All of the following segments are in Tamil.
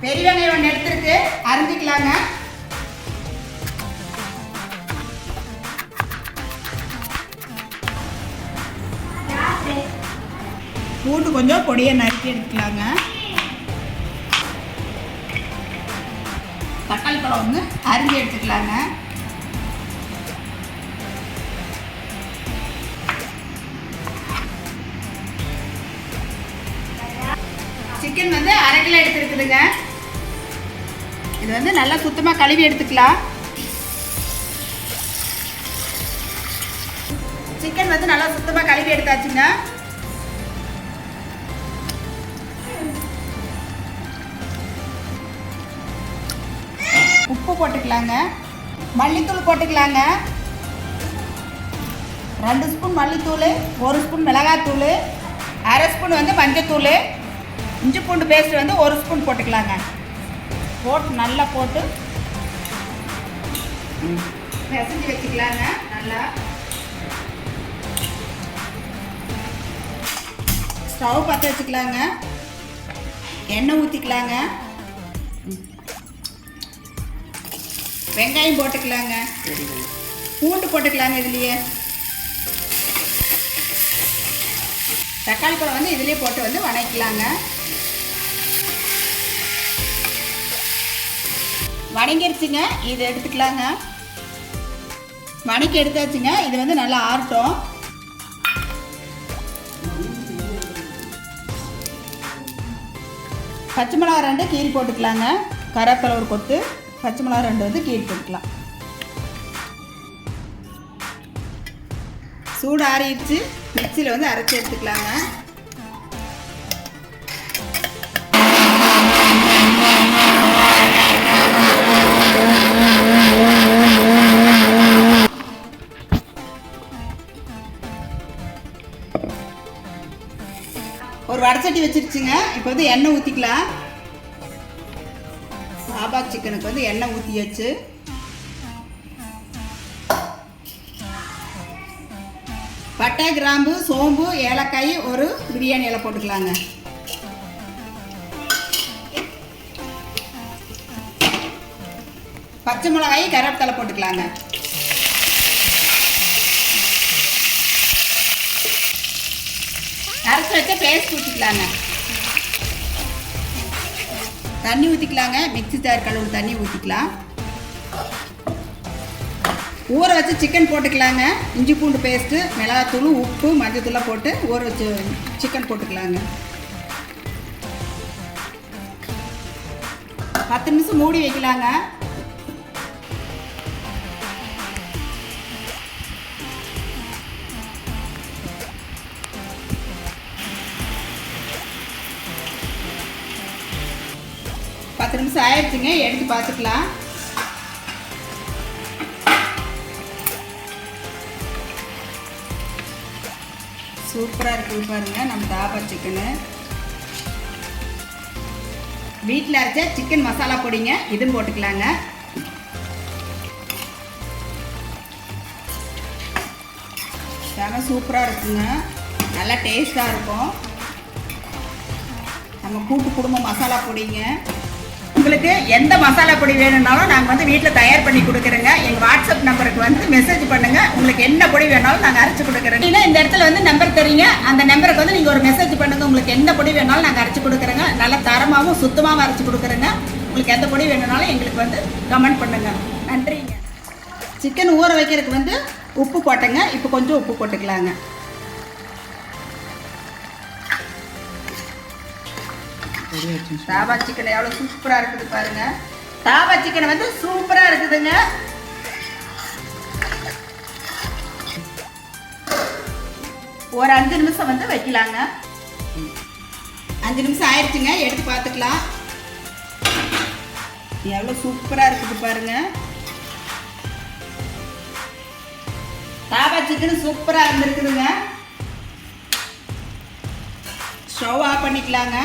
பெரிய வெங்காயம் ஒன்று எடுத்துருக்கு, அரிஞ்சிக்கலாங்க. பூண்டு கொஞ்சம் பொடியை நறுக்கி எடுத்துக்கலாங்க. தக்காளி பழம் வந்து அரிஞ்சு எடுத்துக்கலாங்க. சிக்கன் வந்து 1/2 கிலோ எடுத்துருக்குதுங்க. இது வந்து நல்லா சுத்தமாக கழுவி எடுத்துக்கலாம். சிக்கன் வந்து நல்லா சுத்தமாக கழுவி எடுத்தாச்சுங்க. உப்பு போட்டுக்கலாங்க. மல்லித்தூள் போட்டுக்கலாங்க. 2 ஸ்பூன் மல்லித்தூள், 1 ஸ்பூன் மிளகாத்தூள், 1/2 ஸ்பூன் வந்து மஞ்சத்தூள், இஞ்சி பூண்டு பேஸ்ட் வந்து 1 ஸ்பூன் போட்டுக்கலாங்க. போட்டு நல்லா போட்டு பிசைஞ்சு வச்சுக்கலாங்க. நல்லா ஸ்டவ் பற்ற வச்சுக்கலாங்க. எண்ணெய் ஊற்றிக்கலாங்க. வெங்காயம் போட்டுக்கலாங்க. பூண்டு போட்டுக்கலாங்க. இதுலேயே தக்காளி பழம் வந்து இதுலேயே போட்டு வந்து வதக்கலாங்க. வதங்கிருச்சுங்க. இது எடுத்துக்கலாங்க. வதக்கி எடுத்தாச்சுங்க. இது வந்து நல்லா ஆறட்டும். பச்சை மிளகா 2 கீரி போட்டுக்கலாங்க. கருவேப்பிலை ஒரு கொத்து, பச்சை மிளகா 2 வந்து கீரி போட்டுக்கலாம். சூடு ஆறிடுச்சு. மிக்சியில் வந்து அரைச்சி எடுத்துக்கலாங்க. ஒரு வடச்சட்டி வச்சிருச்சுங்க. இப்போ வந்து எண்ணெய் ஊற்றிக்கலாம். சாபா சிக்கனுக்கு வந்து எண்ணெய் ஊற்றியாச்சு. பட்டை, கிராம்பு, சோம்பு, ஏலக்காய், ஒரு பிரியாணி இலை போட்டுக்கலாங்க. பச்சை மிளகாய், கருவேப்பிலை போட்டுக்கலாங்க. அரைச்சி வச்ச பேஸ்ட் ஊற்றிக்கலாங்க. தண்ணி ஊற்றிக்கலாங்க. மிக்ஸி ஜார் கழுவு தண்ணி ஊற்றிக்கலாம். ஊற வச்சு சிக்கன் போட்டுக்கலாங்க. இஞ்சி பூண்டு பேஸ்ட்டு, மிளகாத்தூள், உப்பு, மஞ்சத்தூளாக போட்டு ஊற வச்சு சிக்கன் போட்டுக்கலாங்க. 10 நிமிஷம் மூடி வைக்கலாங்க. பத்து நிமிஷம் ஆயிடுச்சுங்க. எடுத்து பார்த்துக்கலாம். சூப்பராக இருக்குது பாருங்க நம்ம தாபா சிக்கனு. வீட்டில் அரைச்ச சிக்கன் மசாலா பொடிங்க. இதுவும் போட்டுக்கலாங்க. செம சூப்பராக இருக்குங்க. நல்லா டேஸ்ட்டாக இருக்கும். நம்ம கூட்டு குடும்ப மசாலா பொடிங்க. உங்களுக்கு எந்த மசாலா பொடி வேணும்னாலும் நாங்கள் வந்து வீட்டில் தயார் பண்ணி கொடுக்குறோங்க. எங்கள் வாட்ஸ்அப் நம்பருக்கு வந்து மெசேஜ் பண்ணுங்கள். உங்களுக்கு என்ன பொடி வேணாலும் நாங்கள் அரைச்சி கொடுக்குறோங்க. இல்லை இந்த இடத்துல வந்து நம்பர் தெரியுங்க. அந்த நம்பருக்கு வந்து நீங்கள் ஒரு மெசேஜ் பண்ணுங்கள். உங்களுக்கு எந்த பொடி வேணாலும் நாங்கள் அரைச்சி கொடுக்குறோங்க. நல்லா தரமாகவும் சுத்தமாகவும் அரைச்சி கொடுக்குறோங்க. உங்களுக்கு எந்த பொடி வேணும்னாலும் எங்களுக்கு வந்து கமெண்ட் பண்ணுங்கள். நன்றிங்க. சிக்கன் ஊற வைக்கிறதுக்கு வந்து உப்பு போட்டேங்க. இப்போ கொஞ்சம் உப்பு போட்டுக்கலாங்க. தாபா சிக்கன் எவ்வளோ சூப்பராக இருக்குது பாருங்க. தாபா சிக்கன் வந்து சூப்பராக இருக்குதுங்க. ஒரு 5 நிமிஷம் வந்து வைக்கலாங்க. 5 நிமிஷம் ஆயிடுச்சுங்க. எடுத்து பார்த்துக்கலாம். எவ்வளோ சூப்பராக இருக்குது பாருங்க. தாபா சிக்கன் சூப்பராக இருந்துருக்குதுங்க. ஸ்டவ் ஆஃப் பண்ணிக்கலாங்க.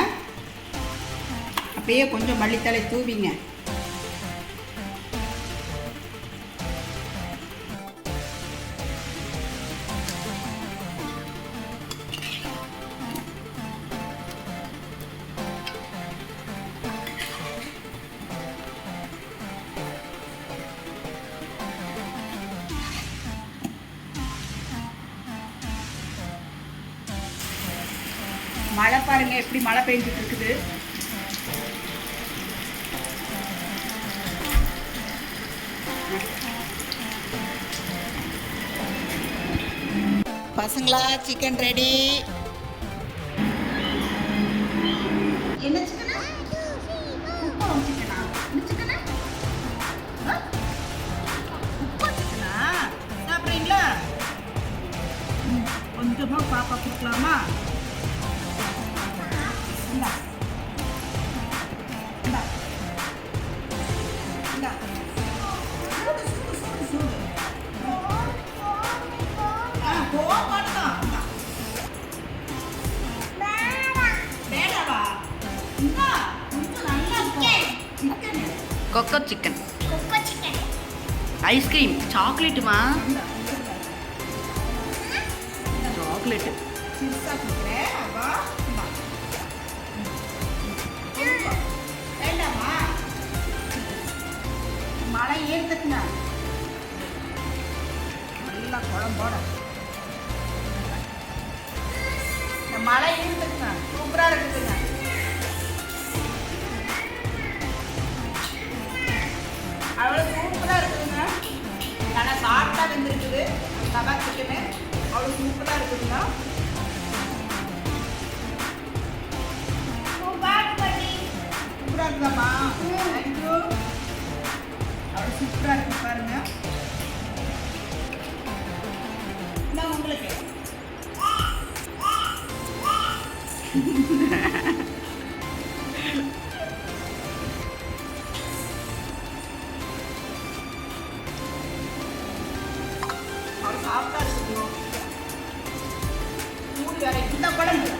அப்படியே கொஞ்சம் மல்லித்தலை தூவிங்க. மழை பாருங்க எப்படி மழை பெஞ்சிட்டு இருக்குது. பசங்களா சிக்கன் ரெடி. என்ன சிக்கனா? உப்பளம் சிக்கனா? என்ன சிக்கனா? உப்பளம் சிக்கனா? சாப்பிட்றீங்களா? கொஞ்சமாக பாப்பா கொடுக்கலாமா? இந்தா இந்தா இந்தா. சூடு சூடு சூடு சூடு. கோபாடு தான். வேடாவா? இந்தா கொஞ்சம் நல்லா இருக்கும். சிக்கன் கொக்கோ சிக்கன், ஐஸ்கிரீம், சாக்லேட்டுமா, சாக்லேட்டு சிறுசா கொடுக்குறேன். அப்பா வேண்டாமா? மழை ஏற்றுக்குங்க. நல்லா குழம்போட இந்த மழை ஏற்றுக்குங்க. சூப்பராக இருக்குதுங்க. அவ்வளோ சூப்பராக இருக்குதுங்க. நல்லா சாஃப்டாக வெந்திருக்குது கபாப் சிக்கனு. அவ்வளோ சூப்பராக இருக்குதுங்க. சூப்பராக இருக்குதாம்மா? தேங்க்யூ. அவ்வளோ சூப்பராக இருக்கு பாருங்க. நான் உங்களுக்கு அவ்வளோ சாஃப்டாக இருக்குதுங்க. சூடு வேற. இந்த குழம்பு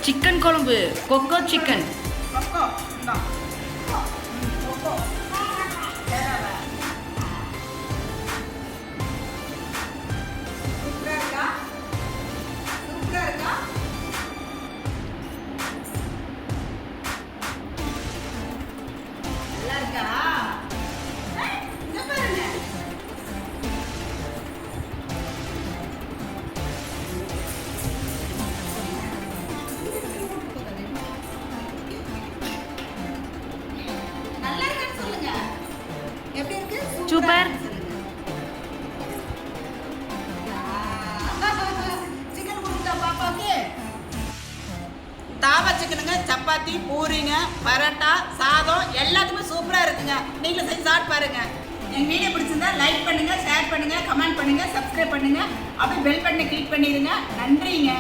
சிக்கன் குழம்பு, கொக்கோ சிக்கன். கொக்கோ இந்தா. கொக்கோ வேறாவா? சூப்பராக இருக்கா? சூப்பராக இருக்கா? நல்லா இருக்கா? இங்க பாருங்க. நல்லா இருக்கான்னு சொல்லுங்க. எப்படி இருக்கு? சூப்பர். சிக்கன் கொடுத்தா பாப்பாவுக்கு. தாவா சிக்கனுங்க, சப்பாத்தி, பூரிங்க, பரோட்டா, சாதம் எல்லாத்துக்குமே சூப்பராக இருக்குங்க. நீங்களும் செஞ்சு சாப்பிட்டு பாருங்க. எங்கள் வீடியோ பிடிச்சிருந்தா லைக் பண்ணுங்க, ஷேர் பண்ணுங்க, கமெண்ட் பண்ணுங்க, சப்ஸ்கிரைப் பண்ணுங்க. அப்படியே பெல் பட்டனை கிளிக் பண்ணிடுங்க. நன்றிங்க.